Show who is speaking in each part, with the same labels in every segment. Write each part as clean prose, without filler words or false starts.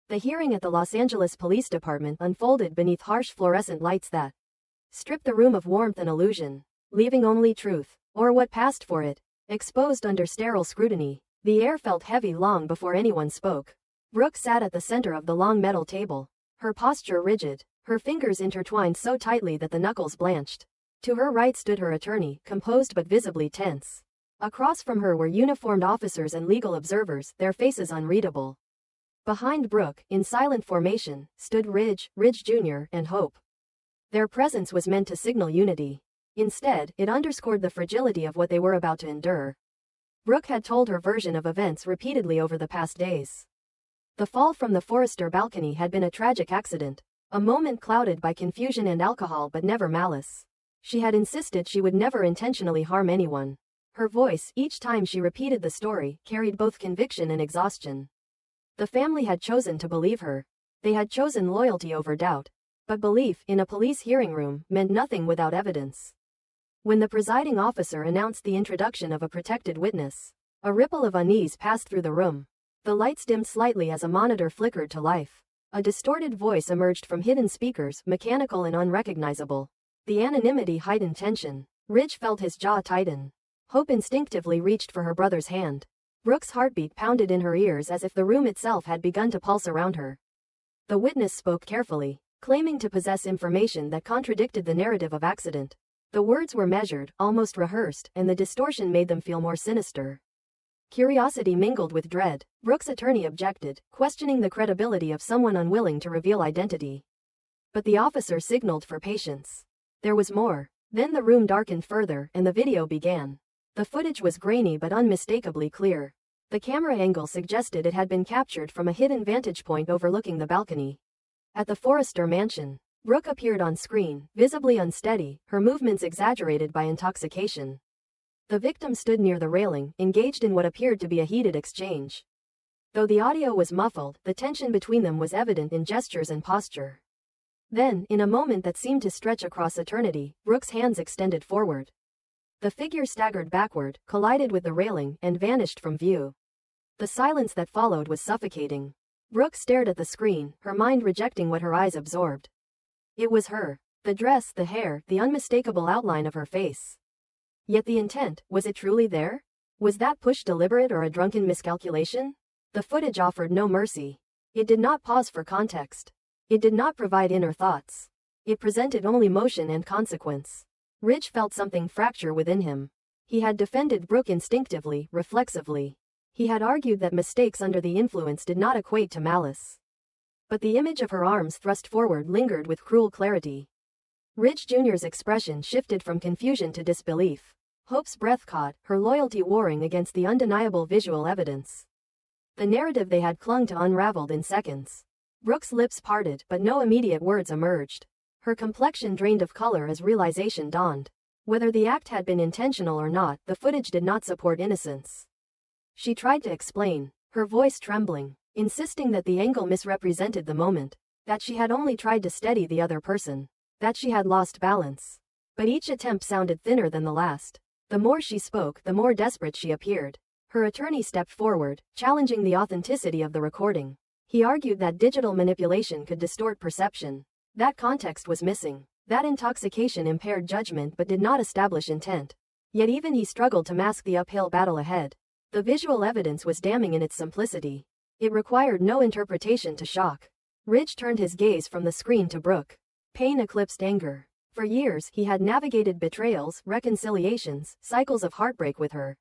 Speaker 1: The hearing at the Los Angeles Police Department unfolded beneath harsh fluorescent lights that stripped the room of warmth and illusion, leaving only truth, or what passed for it, exposed under sterile scrutiny. The air felt heavy long before anyone spoke. Brooke sat at the center of the long metal table, her posture rigid, her fingers intertwined so tightly that the knuckles blanched. To her right stood her attorney, composed but visibly tense. Across from her were uniformed officers and legal observers, their faces unreadable. Behind Brooke, in silent formation, stood Ridge Jr., and Hope. Their presence was meant to signal unity. Instead, it underscored the fragility of what they were about to endure. Brooke had told her version of events repeatedly over the past days. The fall from the Forrester balcony had been a tragic accident, a moment clouded by confusion and alcohol but never malice. She had insisted she would never intentionally harm anyone. Her voice, each time she repeated the story, carried both conviction and exhaustion. The family had chosen to believe her. They had chosen loyalty over doubt. But belief, in a police hearing room, meant nothing without evidence. When the presiding officer announced the introduction of a protected witness, a ripple of unease passed through the room. The lights dimmed slightly as a monitor flickered to life. A distorted voice emerged from hidden speakers, mechanical and unrecognizable. The anonymity heightened tension. Ridge felt his jaw tighten. Hope instinctively reached for her brother's hand. Brooke's heartbeat pounded in her ears as if the room itself had begun to pulse around her. The witness spoke carefully, claiming to possess information that contradicted the narrative of accident. The words were measured, almost rehearsed, and the distortion made them feel more sinister. Curiosity mingled with dread. Brooke's attorney objected, questioning the credibility of someone unwilling to reveal identity. But the officer signaled for patience. There was more. Then the room darkened further, and the video began. The footage was grainy but unmistakably clear. The camera angle suggested it had been captured from a hidden vantage point overlooking the balcony. At the Forrester mansion, Brooke appeared on screen, visibly unsteady, her movements exaggerated by intoxication. The victim stood near the railing, engaged in what appeared to be a heated exchange. Though the audio was muffled, the tension between them was evident in gestures and posture. Then, in a moment that seemed to stretch across eternity, Brooke's hands extended forward. The figure staggered backward, collided with the railing, and vanished from view. The silence that followed was suffocating. Brooke stared at the screen, her mind rejecting what her eyes absorbed. It was her. The dress, the hair, the unmistakable outline of her face. Yet the intent, was it truly there? Was that push deliberate or a drunken miscalculation? The footage offered no mercy. It did not pause for context. It did not provide inner thoughts. It presented only motion and consequence. Ridge felt something fracture within him. He had defended Brooke instinctively, reflexively. He had argued that mistakes under the influence did not equate to malice. But the image of her arms thrust forward lingered with cruel clarity. Ridge Jr.'s expression shifted from confusion to disbelief. Hope's breath caught, her loyalty warring against the undeniable visual evidence. The narrative they had clung to unraveled in seconds. Brooke's lips parted, but no immediate words emerged. Her complexion drained of color as realization dawned. Whether the act had been intentional or not, the footage did not support innocence. She tried to explain, her voice trembling, insisting that the angle misrepresented the moment, that she had only tried to steady the other person, that she had lost balance. But each attempt sounded thinner than the last. The more she spoke, the more desperate she appeared. Her attorney stepped forward, challenging the authenticity of the recording. He argued that digital manipulation could distort perception. That context was missing. That intoxication impaired judgment but did not establish intent. Yet even he struggled to mask the uphill battle ahead. The visual evidence was damning in its simplicity. It required no interpretation to shock. Ridge turned his gaze from the screen to Brooke. Pain eclipsed anger. For years, he had navigated betrayals, reconciliations, cycles of heartbreak with her.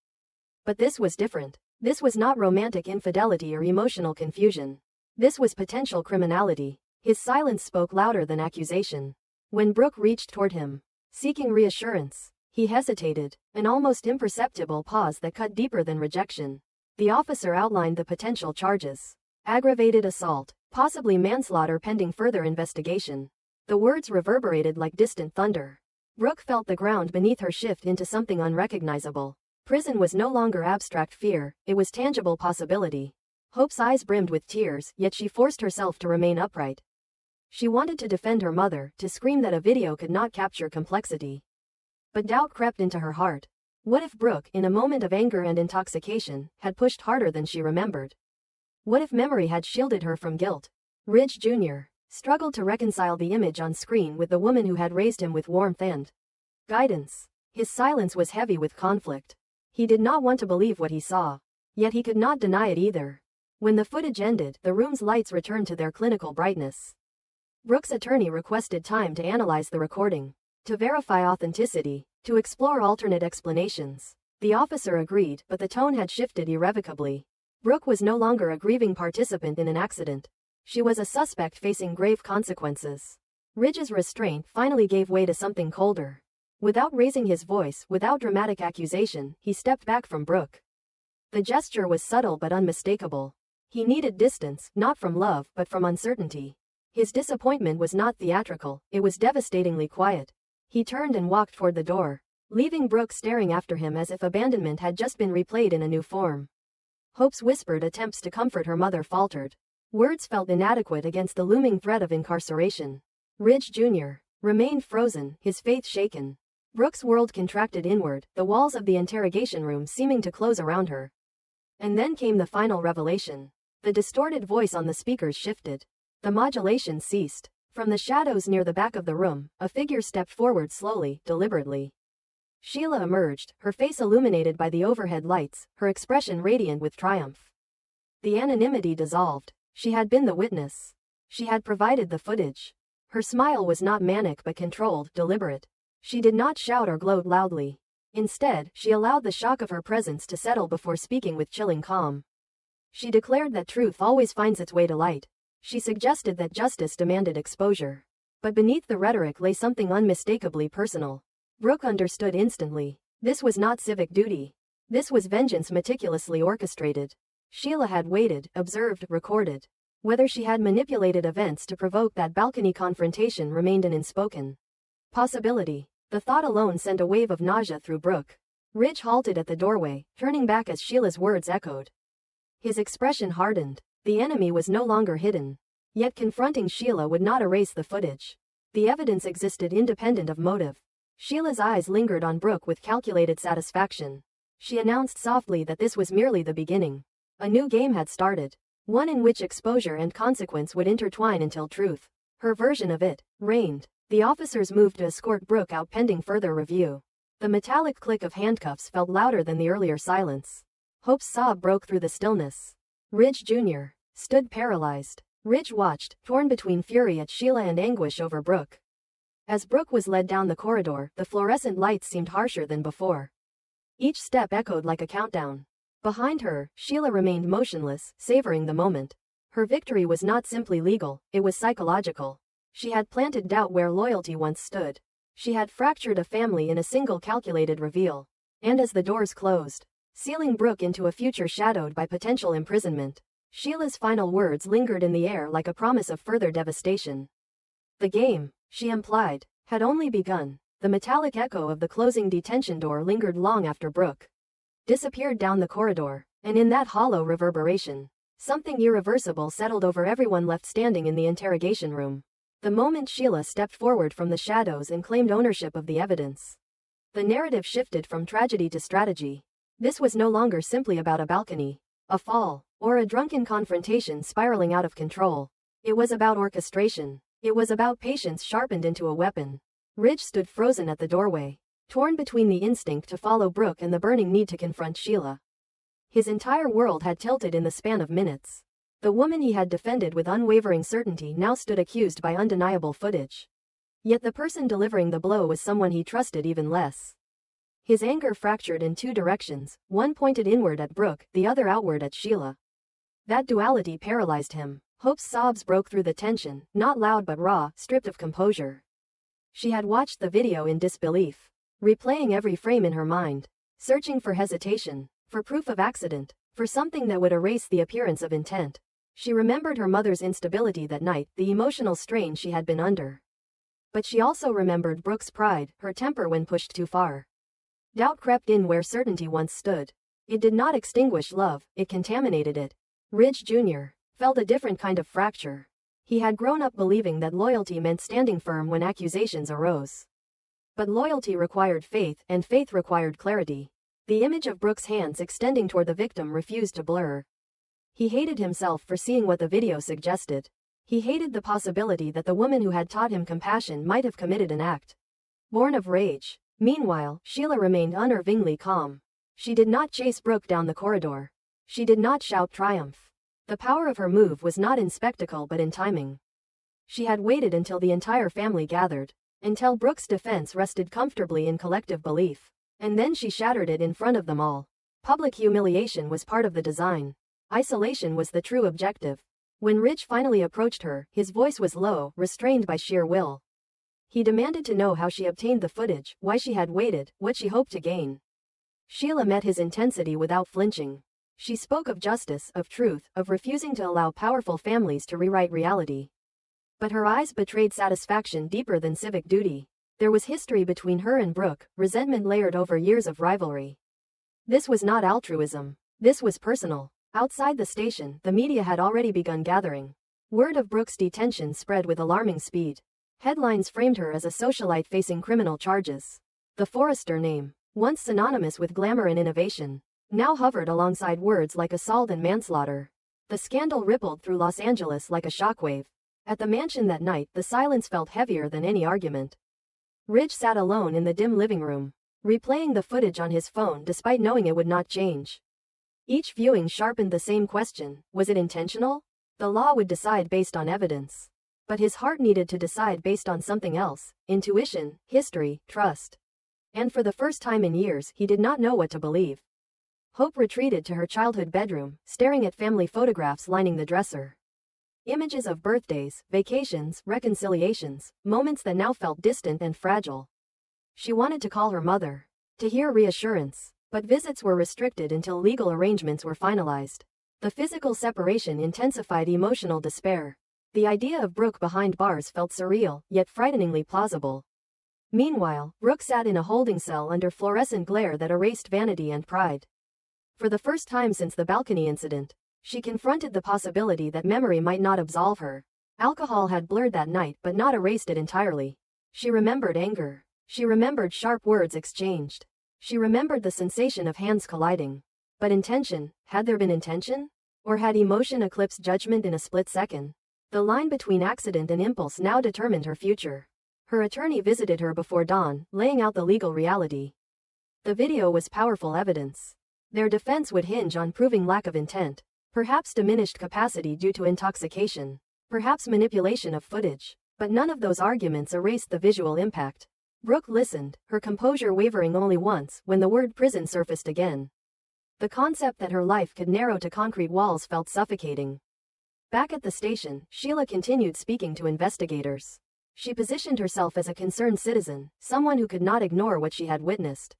Speaker 1: But this was different. This was not romantic infidelity or emotional confusion. This was potential criminality. His silence spoke louder than accusation. When Brooke reached toward him, seeking reassurance, he hesitated, an almost imperceptible pause that cut deeper than rejection. The officer outlined the potential charges. Aggravated assault, possibly manslaughter pending further investigation. The words reverberated like distant thunder. Brooke felt the ground beneath her shift into something unrecognizable. Prison was no longer abstract fear, it was tangible possibility. Hope's eyes brimmed with tears, yet she forced herself to remain upright. She wanted to defend her mother, to scream that a video could not capture complexity. But doubt crept into her heart. What if Brooke, in a moment of anger and intoxication, had pushed harder than she remembered? What if memory had shielded her from guilt? Ridge Jr. struggled to reconcile the image on screen with the woman who had raised him with warmth and guidance. His silence was heavy with conflict. He did not want to believe what he saw. Yet he could not deny it either. When the footage ended, the room's lights returned to their clinical brightness. Brooke's attorney requested time to analyze the recording, to verify authenticity, to explore alternate explanations. The officer agreed, but the tone had shifted irrevocably. Brooke was no longer a grieving participant in an accident. She was a suspect facing grave consequences. Ridge's restraint finally gave way to something colder. Without raising his voice, without dramatic accusation, he stepped back from Brooke. The gesture was subtle but unmistakable. He needed distance, not from love, but from uncertainty. His disappointment was not theatrical, it was devastatingly quiet. He turned and walked toward the door, leaving Brooke staring after him as if abandonment had just been replayed in a new form. Hope's whispered attempts to comfort her mother faltered. Words felt inadequate against the looming threat of incarceration. Ridge Jr. remained frozen, his faith shaken. Brooke's world contracted inward, the walls of the interrogation room seeming to close around her. And then came the final revelation. The distorted voice on the speakers shifted. The modulation ceased. From the shadows near the back of the room, a figure stepped forward slowly, deliberately. Sheila emerged, her face illuminated by the overhead lights, her expression radiant with triumph. The anonymity dissolved. She had been the witness. She had provided the footage. Her smile was not manic but controlled, deliberate. She did not shout or gloat loudly. Instead, she allowed the shock of her presence to settle before speaking with chilling calm. She declared that truth always finds its way to light. She suggested that justice demanded exposure. But beneath the rhetoric lay something unmistakably personal. Brooke understood instantly. This was not civic duty. This was vengeance meticulously orchestrated. Sheila had waited, observed, recorded. Whether she had manipulated events to provoke that balcony confrontation remained an unspoken possibility. The thought alone sent a wave of nausea through Brooke. Ridge halted at the doorway, turning back as Sheila's words echoed. His expression hardened. The enemy was no longer hidden. Yet confronting Sheila would not erase the footage. The evidence existed independent of motive. Sheila's eyes lingered on Brooke with calculated satisfaction. She announced softly that this was merely the beginning. A new game had started. One in which exposure and consequence would intertwine until truth, her version of it, reigned. The officers moved to escort Brooke out pending further review. The metallic click of handcuffs felt louder than the earlier silence. Hope's sob broke through the stillness. Ridge Jr. stood paralyzed. Ridge watched, torn between fury at Sheila and anguish over Brooke. As Brooke was led down the corridor, the fluorescent lights seemed harsher than before. Each step echoed like a countdown. Behind her, Sheila remained motionless, savoring the moment. Her victory was not simply legal, it was psychological. She had planted doubt where loyalty once stood. She had fractured a family in a single calculated reveal. And as the doors closed, sealing Brooke into a future shadowed by potential imprisonment, Sheila's final words lingered in the air like a promise of further devastation. The game, she implied, had only begun. The metallic echo of the closing detention door lingered long after Brooke disappeared down the corridor, and in that hollow reverberation, something irreversible settled over everyone left standing in the interrogation room. The moment Sheila stepped forward from the shadows and claimed ownership of the evidence, the narrative shifted from tragedy to strategy. This was no longer simply about a balcony, a fall, or a drunken confrontation spiraling out of control. It was about orchestration. It was about patience sharpened into a weapon. Ridge stood frozen at the doorway, torn between the instinct to follow Brooke and the burning need to confront Sheila. His entire world had tilted in the span of minutes. The woman he had defended with unwavering certainty now stood accused by undeniable footage. Yet the person delivering the blow was someone he trusted even less. His anger fractured in two directions, one pointed inward at Brooke, the other outward at Sheila. That duality paralyzed him. Hope's sobs broke through the tension, not loud but raw, stripped of composure. She had watched the video in disbelief, replaying every frame in her mind, searching for hesitation, for proof of accident, for something that would erase the appearance of intent. She remembered her mother's instability that night, the emotional strain she had been under. But she also remembered Brooke's pride, her temper when pushed too far. Doubt crept in where certainty once stood. It did not extinguish love, it contaminated it. Ridge Jr. felt a different kind of fracture. He had grown up believing that loyalty meant standing firm when accusations arose. But loyalty required faith, and faith required clarity. The image of Brooke's hands extending toward the victim refused to blur. He hated himself for seeing what the video suggested. He hated the possibility that the woman who had taught him compassion might have committed an act born of rage. Meanwhile, Sheila remained unnervingly calm. She did not chase Brooke down the corridor. She did not shout triumph. The power of her move was not in spectacle but in timing. She had waited until the entire family gathered, until Brooke's defense rested comfortably in collective belief, and then she shattered it in front of them all. Public humiliation was part of the design. Isolation was the true objective. When Ridge finally approached her, his voice was low, restrained by sheer will. He demanded to know how she obtained the footage, why she had waited, what she hoped to gain. Sheila met his intensity without flinching. She spoke of justice, of truth, of refusing to allow powerful families to rewrite reality. But her eyes betrayed satisfaction deeper than civic duty. There was history between her and Brooke, resentment layered over years of rivalry. This was not altruism. This was personal. Outside the station, the media had already begun gathering. Word of Brooke's detention spread with alarming speed. Headlines framed her as a socialite facing criminal charges. The Forrester name, once synonymous with glamour and innovation, now hovered alongside words like assault and manslaughter. The scandal rippled through Los Angeles like a shockwave. At the mansion that night, the silence felt heavier than any argument. Ridge sat alone in the dim living room, replaying the footage on his phone despite knowing it would not change. Each viewing sharpened the same question: was it intentional? The law would decide based on evidence. But his heart needed to decide based on something else: intuition, history, trust. And for the first time in years, he did not know what to believe. Hope retreated to her childhood bedroom, staring at family photographs lining the dresser. Images of birthdays, vacations, reconciliations, moments that now felt distant and fragile. She wanted to call her mother, to hear reassurance, but visits were restricted until legal arrangements were finalized. The physical separation intensified emotional despair. The idea of Brooke behind bars felt surreal, yet frighteningly plausible. Meanwhile, Brooke sat in a holding cell under fluorescent glare that erased vanity and pride. For the first time since the balcony incident, she confronted the possibility that memory might not absolve her. Alcohol had blurred that night but not erased it entirely. She remembered anger. She remembered sharp words exchanged. She remembered the sensation of hands colliding. But intention, had there been intention? Or had emotion eclipsed judgment in a split second? The line between accident and impulse now determined her future. Her attorney visited her before dawn, laying out the legal reality. The video was powerful evidence. Their defense would hinge on proving lack of intent. Perhaps diminished capacity due to intoxication. Perhaps manipulation of footage. But none of those arguments erased the visual impact. Brooke listened, her composure wavering only once when the word prison surfaced again. The concept that her life could narrow to concrete walls felt suffocating. Back at the station, Sheila continued speaking to investigators. She positioned herself as a concerned citizen, someone who could not ignore what she had witnessed.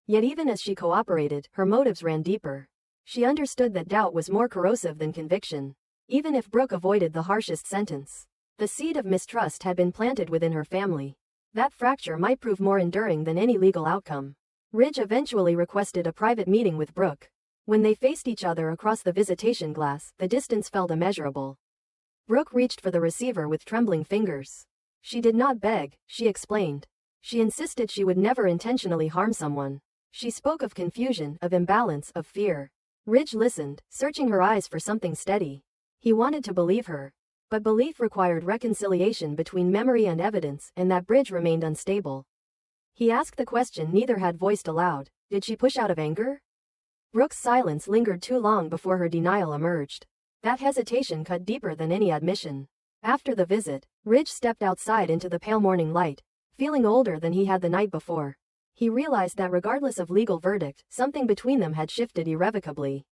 Speaker 1: Yet even as she cooperated, her motives ran deeper. She understood that doubt was more corrosive than conviction. Even if Brooke avoided the harshest sentence, the seed of mistrust had been planted within her family. That fracture might prove more enduring than any legal outcome. Ridge eventually requested a private meeting with Brooke. When they faced each other across the visitation glass, the distance felt immeasurable. Brooke reached for the receiver with trembling fingers. She did not beg, she explained. She insisted she would never intentionally harm someone. She spoke of confusion, of imbalance, of fear. Ridge listened, searching her eyes for something steady. He wanted to believe her. But belief required reconciliation between memory and evidence, and that bridge remained unstable. He asked the question neither had voiced aloud: did she push out of anger? Brooke's silence lingered too long before her denial emerged. That hesitation cut deeper than any admission. After the visit, Ridge stepped outside into the pale morning light, feeling older than he had the night before. He realized that regardless of legal verdict, something between them had shifted irrevocably.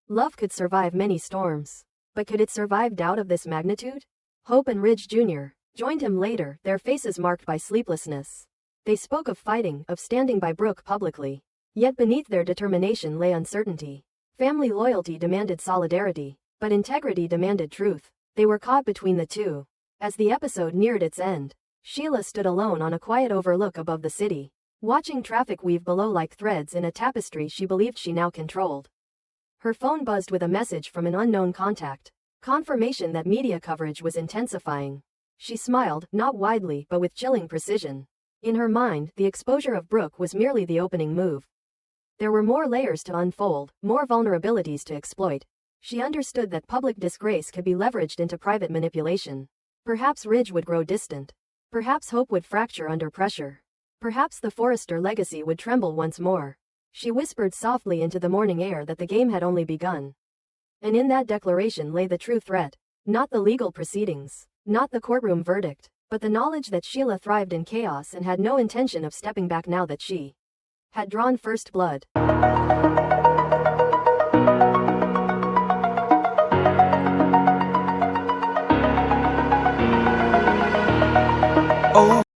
Speaker 1: Love could survive many storms. But could it survive doubt of this magnitude? Hope and Ridge Jr. joined him later, their faces marked by sleeplessness. They spoke of fighting, of standing by Brooke publicly. Yet beneath their determination lay uncertainty. Family loyalty demanded solidarity, but integrity demanded truth. They were caught between the two. As the episode neared its end, Sheila stood alone on a quiet overlook above the city, watching traffic weave below like threads in a tapestry she believed she now controlled. Her phone buzzed with a message from an unknown contact, confirmation that media coverage was intensifying. She smiled, not widely but with chilling precision. In her mind, the exposure of Brooke was merely the opening move. There were more layers to unfold, more vulnerabilities to exploit. She understood that public disgrace could be leveraged into private manipulation. Perhaps Ridge would grow distant. Perhaps hope would fracture under pressure. Perhaps the Forrester legacy would tremble once more. She whispered softly into the morning air that the game had only begun. And in that declaration lay the true threat. Not the legal proceedings, not the courtroom verdict, but the knowledge that Sheila thrived in chaos and had no intention of stepping back now that she had drawn first blood.